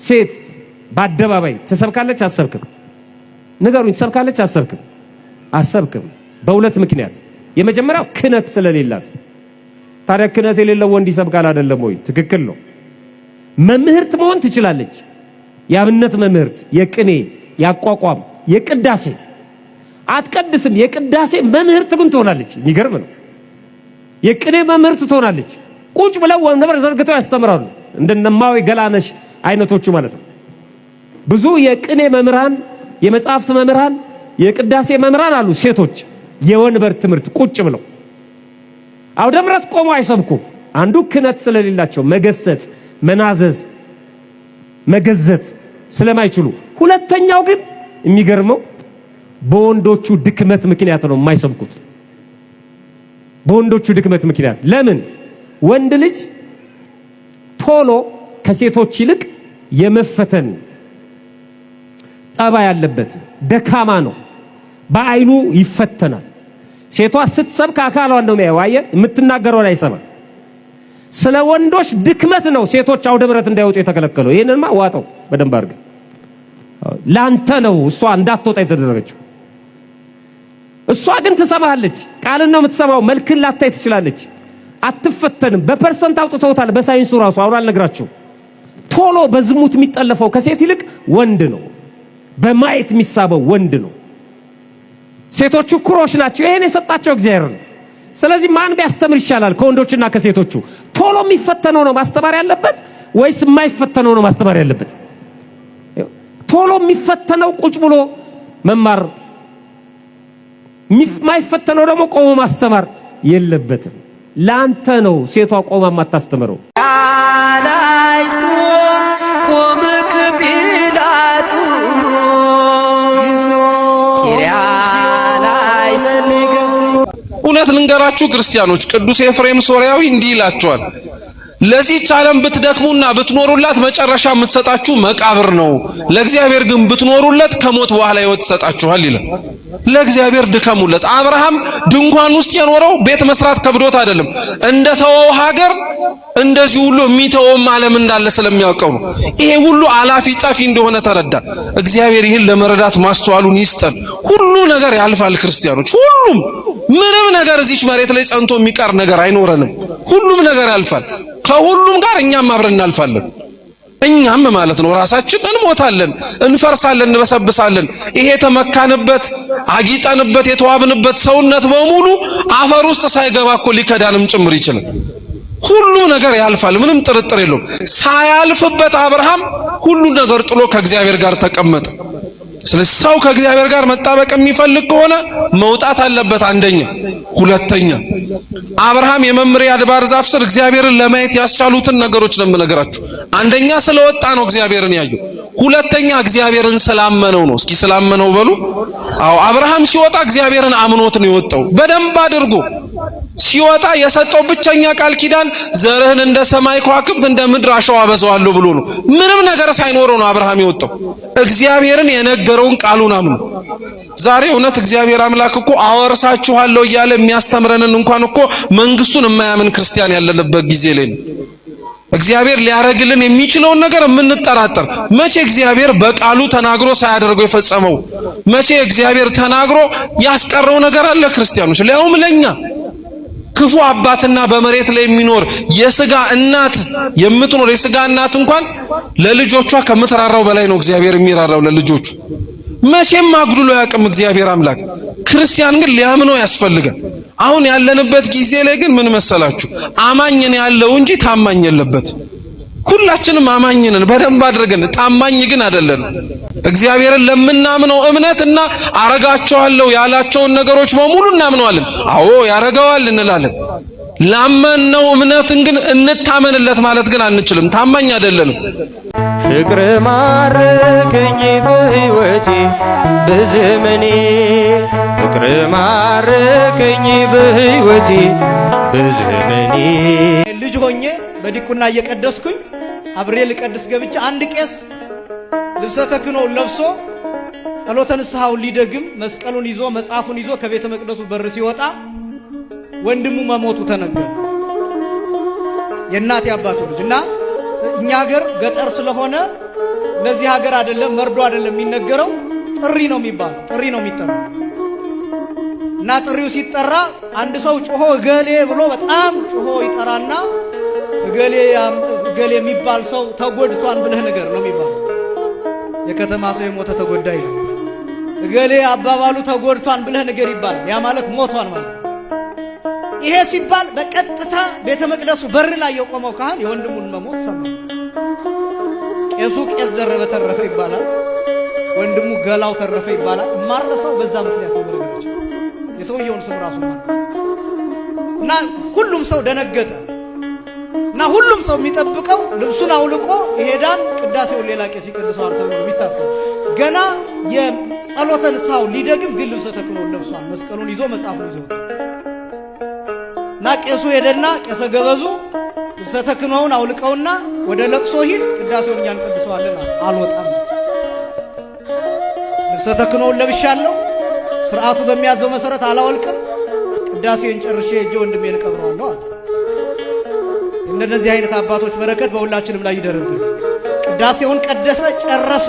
ሴት በአደባባይ ትሰብካለች አሰብክም? ንገሩኝ፣ ትሰብካለች አሰብክም? አሰብክም። በሁለት ምክንያት። የመጀመሪያው ክህነት ስለሌላት። ታዲያ ክህነት የሌለው ወንድ ይሰብካል አይደለም ወይ? ትክክል ነው። መምህርት መሆን ትችላለች። የአብነት መምህርት፣ የቅኔ፣ ያቋቋም፣ የቅዳሴ አትቀድስም። የቅዳሴ መምህርት ግን ትሆናለች። የሚገርም ነው። የቅኔ መምህርት ትሆናለች። ቁጭ ብለው ወንበር ዘርግተው ያስተምራሉ። እንደነማዊ ገላነሽ አይነቶቹ ማለት ነው። ብዙ የቅኔ መምህራን፣ የመጽሐፍት መምህራን፣ የቅዳሴ መምህራን አሉ ሴቶች። የወንበር ትምህርት ቁጭ ብለው አውደ ምሕረት ቆመው አይሰብኩም። አንዱ ክህነት ስለሌላቸው መገሰጽ፣ መናዘዝ፣ መገዘት ስለማይችሉ፣ ሁለተኛው ግን የሚገርመው በወንዶቹ ድክመት ምክንያት ነው የማይሰብኩት። በወንዶቹ ድክመት ምክንያት። ለምን? ወንድ ልጅ ቶሎ ከሴቶች ይልቅ የመፈተን ጠባይ ያለበት ደካማ ነው። በአይኑ ይፈተናል። ሴቷ ስትሰብክ አካሏን ነው የሚያየው። አየህ፣ የምትናገረውን አይሰማም። ስለ ወንዶች ድክመት ነው ሴቶች አውደ ምሕረት እንዳይወጡ የተከለከለው። ይሄንንማ ዋጠው በደንብ አድርገህ። ላንተ ነው እሷ እንዳትወጣ የተደረገችው። እሷ ግን ትሰማለች። ቃልን ነው የምትሰማው። መልክን ላታይ ትችላለች። አትፈተንም። በፐርሰንት አውጥተውታል በሳይንሱ ራሱ። አሁን አልነግራችሁ። ቶሎ በዝሙት የሚጠለፈው ከሴት ይልቅ ወንድ ነው። በማየት የሚሳበው ወንድ ነው። ሴቶቹ ኩሮሽ ናቸው። ይሄን የሰጣቸው እግዚአብሔር ነው። ስለዚህ ማን ቢያስተምር ይሻላል ከወንዶችና ከሴቶቹ? ቶሎ የሚፈተነው ነው ማስተማር ያለበት ወይስ የማይፈተነው ነው ማስተማር ያለበት? ቶሎ የሚፈተነው ቁጭ ብሎ መማር፣ የማይፈተነው ደግሞ ቆሞ ማስተማር የለበትም። ላንተ ነው ሴቷ ቆማ ማታስተምረው። እውነት ልንገራችሁ ክርስቲያኖች፣ ቅዱስ ኤፍሬም ሶርያዊ እንዲህ ይላቸዋል፣ ለዚህች ዓለም ብትደክሙና ብትኖሩላት መጨረሻ የምትሰጣችሁ መቃብር ነው። ለእግዚአብሔር ግን ብትኖሩለት ከሞት በኋላ ሕይወት ይሰጣችኋል ይላል። ለእግዚአብሔር ድከሙለት። አብርሃም ድንኳን ውስጥ የኖረው ቤት መስራት ከብዶት አይደለም። እንደተወው ሀገር እንደዚህ ሁሉ የሚተወውም ዓለም እንዳለ ስለሚያውቀው ነው። ይሄ ሁሉ አላፊ ጠፊ እንደሆነ ተረዳ። እግዚአብሔር ይህን ለመረዳት ማስተዋሉን ይስጠን። ሁሉ ነገር ያልፋል ክርስቲያኖች፣ ሁሉም ምንም ነገር እዚች መሬት ላይ ጸንቶ የሚቀር ነገር አይኖረንም። ሁሉም ነገር ያልፋል። ከሁሉም ጋር እኛም አብረን እናልፋለን። እኛም ማለት ነው ራሳችን እንሞታለን፣ እንፈርሳለን፣ እንበሰብሳለን። ይሄ ተመካንበት አጊጠንበት የተዋብንበት ሰውነት በሙሉ አፈር ውስጥ ሳይገባ እኮ ሊከዳንም ጭምር ይችላል። ሁሉም ነገር ያልፋል፣ ምንም ጥርጥር የለውም። ሳያልፍበት አብርሃም ሁሉ ነገር ጥሎ ከእግዚአብሔር ጋር ተቀመጠ። ስለዚህ ሰው ከእግዚአብሔር ጋር መጣበቅ የሚፈልግ ከሆነ መውጣት አለበት። አንደኛ። ሁለተኛ አብርሃም የመምሬ አድባር ዛፍ ስር እግዚአብሔርን ለማየት ያስቻሉትን ነገሮች ነው የምነግራችሁ። አንደኛ ስለወጣ ነው እግዚአብሔርን ያየው። ሁለተኛ እግዚአብሔርን ስላመነው ነው። እስኪ ስላመነው በሉ። አዎ አብርሃም ሲወጣ እግዚአብሔርን አምኖት ነው የወጣው። በደንብ አድርጎ ሲወጣ የሰጠው ብቸኛ ቃል ኪዳን ዘርህን እንደ ሰማይ ከዋክብት እንደ ምድር አሸዋ አበዛዋለሁ ብሎ ነው። ምንም ነገር ሳይኖረው ነው አብርሃም የወጣው። እግዚአብሔርን የነገረውን ቃሉን አምኖ። ዛሬ እውነት እግዚአብሔር አምላክ እኮ አወርሳችኋለሁ እያለ የሚያስተምረንን እንኳን እኮ መንግስቱን የማያምን ክርስቲያን ያለበት ጊዜ ላይ ነው። እግዚአብሔር ሊያረግልን የሚችለውን ነገር የምንጠራጠር። መቼ እግዚአብሔር በቃሉ ተናግሮ ሳያደርገው የፈጸመው? መቼ እግዚአብሔር ተናግሮ ያስቀረው ነገር አለ? ክርስቲያኖች ሊያውም ለኛ ክፉ አባትና በመሬት ላይ የሚኖር የሥጋ እናት የምትኖር የሥጋ እናት እንኳን ለልጆቿ ከምትራራው በላይ ነው እግዚአብሔር የሚራራው ለልጆቹ። መቼም አጉድሎ ያቅም እግዚአብሔር አምላክ። ክርስቲያን ግን ሊያምነው ያስፈልጋል። አሁን ያለንበት ጊዜ ላይ ግን ምን መሰላችሁ? አማኝ ነው ያለው እንጂ ታማኝ የለበት። ሁላችንም አማኝ ነን በደንብ አድርገን፣ ታማኝ ግን አይደለን። እግዚአብሔርን ለምናምነው እምነትና አረጋቸዋለሁ ያላቸውን ነገሮች በሙሉ እናምነዋለን። አዎ ያረጋዋል እንላለን። ላመነው እምነትን ግን እንታመንለት ማለት ግን አንችልም። ታማኝ አይደለንም። ፍቅር ማረከኝ በሕይወቴ በዘመኔ፣ ፍቅር ማረከኝ በሕይወቴ በዘመኔ። ልጅ ሆኜ በዲቁና እየቀደስኩኝ አብሬ ልቀድስ ገብቼ አንድ ቄስ ልብሰ ተክህኖውን ለብሶ ጸሎተ ንስሐውን ሊደግም መስቀሉን ይዞ መጽሐፉን ይዞ ከቤተ መቅደሱ በር ሲወጣ ወንድሙ መሞቱ ተነገረ። የእናቴ አባቱ ልጅ እና እኛ ሀገር ገጠር ስለሆነ እነዚህ ሀገር አይደለም መርዶ አይደለም የሚነገረው፣ ጥሪ ነው የሚባለው። ጥሪ ነው የሚጠራው እና ጥሪው ሲጠራ አንድ ሰው ጮሆ እገሌ ብሎ በጣም ጮሆ ይጠራና እገሌ የሚባል ሰው ተጎድቷን ብለህ ነገር ነው የሚባለው። የከተማ ሰው የሞተ ተጎዳ ይላል። እገሌ አባባሉ ተጎድቷን ብለህ ነገር ይባላል። ያ ማለት ሞቷን ማለት ነው። ይሄ ሲባል በቀጥታ ቤተ መቅደሱ በር ላይ የቆመው ካህን የወንድሙን መሞት ሰማ። ቄሱ ቄስ ደረበ ተረፈ ይባላል። ወንድሙ ገላው ተረፈ ይባላል። ማረሰው በዛ ምክንያት ነው ነገሮች የሰውየውን ስም ራሱ ማለት እና ሁሉም ሰው ደነገጠ እና ሁሉም ሰው የሚጠብቀው ልብሱን አውልቆ ይሄዳል። ቅዳሴውን ሌላ ቄስ ይቀድሰዋል ተብሎ የሚታሰብ ገና የጸሎተ ንስሐው ሊደግም ግን ልብሰ ተክህኖውን ለብሷል። መስቀሉን ይዞ መጽሐፉን ይዞ እና ቄሱ ሄደና ቄሰ ገበዙ ልብሰ ተክህኖውን አውልቀውና ወደ ለቅሶ ሂድ፣ ቅዳሴውን እኛ እንቀድሰዋለን። አልወጣም፣ ልብሰ ተክህኖውን ለብሻለሁ፣ ስርዓቱ በሚያዘው መሰረት አላወልቅም፣ ቅዳሴን ጨርሼ እጄ ወንድሜን እቀብረዋለሁ አለ። እንደነዚህ አይነት አባቶች በረከት በሁላችንም ላይ ይደርብን። ቅዳሴውን ቀደሰ፣ ጨረሰ።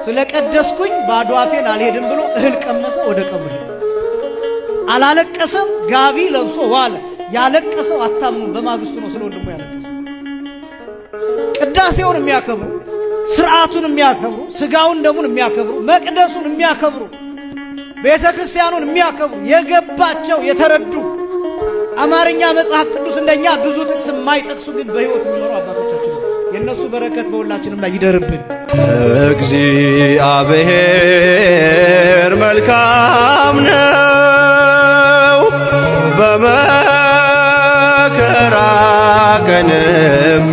ስለቀደስኩኝ ባዶ አፌን አልሄድም ብሎ እህል ቀመሰ፣ ወደ ቀብር ሄደ። አላለቀሰም፣ ጋቢ ለብሶ ዋለ። ያለቀሰው አታምኑ፣ በማግስቱ ነው ስለ ወንድሙ ያለቀሰው። ቅዳሴውን የሚያከብሩ፣ ስርዓቱን የሚያከብሩ፣ ስጋውን ደሙን የሚያከብሩ፣ መቅደሱን የሚያከብሩ፣ ቤተ ክርስቲያኑን የሚያከብሩ የገባቸው የተረዱ አማርኛ መጽሐፍ ቅዱስ እንደኛ ብዙ ጥቅስ የማይጠቅሱ ግን በሕይወት የሚኖሩ አባቶቻችን የእነሱ በረከት በሁላችንም ላይ ይደርብን። እግዚአብሔር መልካም ነው፣ በመከራ ቀንም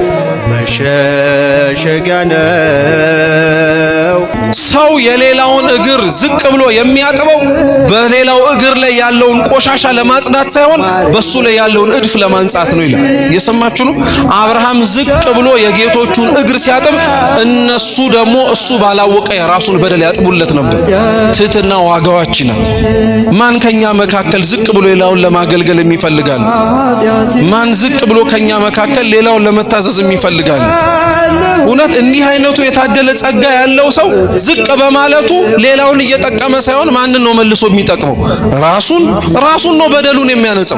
መሸሸጊያ ነው። ሰው የሌላውን እግር ዝቅ ብሎ የሚያጥበው በሌላው እግር ላይ ያለውን ቆሻሻ ለማጽዳት ሳይሆን በሱ ላይ ያለውን እድፍ ለማንጻት ነው ይላል። እየሰማችሁ ነው? አብርሃም ዝቅ ብሎ የጌቶቹን እግር ሲያጥብ እነሱ ደግሞ እሱ ባላወቀ የራሱን በደል ያጥቡለት ነበር። ትህትና ዋጋዋችን ነው። ማን ከኛ መካከል ዝቅ ብሎ ሌላውን ለማገልገል የሚፈልጋል? ማን ዝቅ ብሎ ከኛ መካከል ሌላውን ለመታዘዝ የሚፈልጋል? እውነት እንዲህ አይነቱ የታደለ ጸጋ ያለው ሰው ዝቅ በማለቱ ሌላውን እየጠቀመ ሳይሆን ማንን ነው መልሶ የሚጠቅመው? ራሱን ነው በደሉን የሚያነጻው።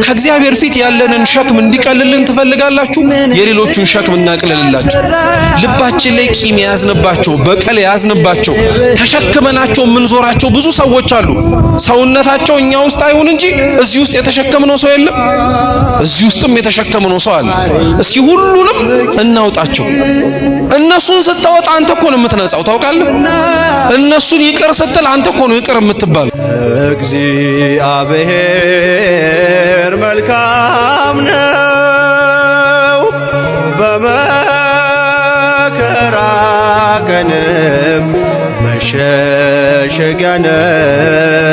ከእግዚአብሔር ፊት ያለንን ሸክም እንዲቀልልን ትፈልጋላችሁ? የሌሎቹን ሸክም እናቅልልላችሁ። ልባችን ላይ ቂም የያዝንባቸው፣ በቀል የያዝንባቸው፣ ተሸክመናቸው የምንዞራቸው ብዙ ሰዎች አሉ። ሰውነታቸው እኛ ውስጥ አይሁን እንጂ እዚህ ውስጥ የተሸከምነው ሰው የለም? እዚህ ውስጥም የተሸከምነው ሰው አለ። እስኪ ሁሉንም እናውጣቸው። እነሱን ስታወጣ አንተ እኮ ነው የምትነጻው። ታውቃለህ? እነሱን ይቅር ስትል አንተ እኮ ነው ይቅር የምትባል። እግዚአብሔር መልካም ነው፣ በመከራ ቀንም መሸሸጊያ ነው።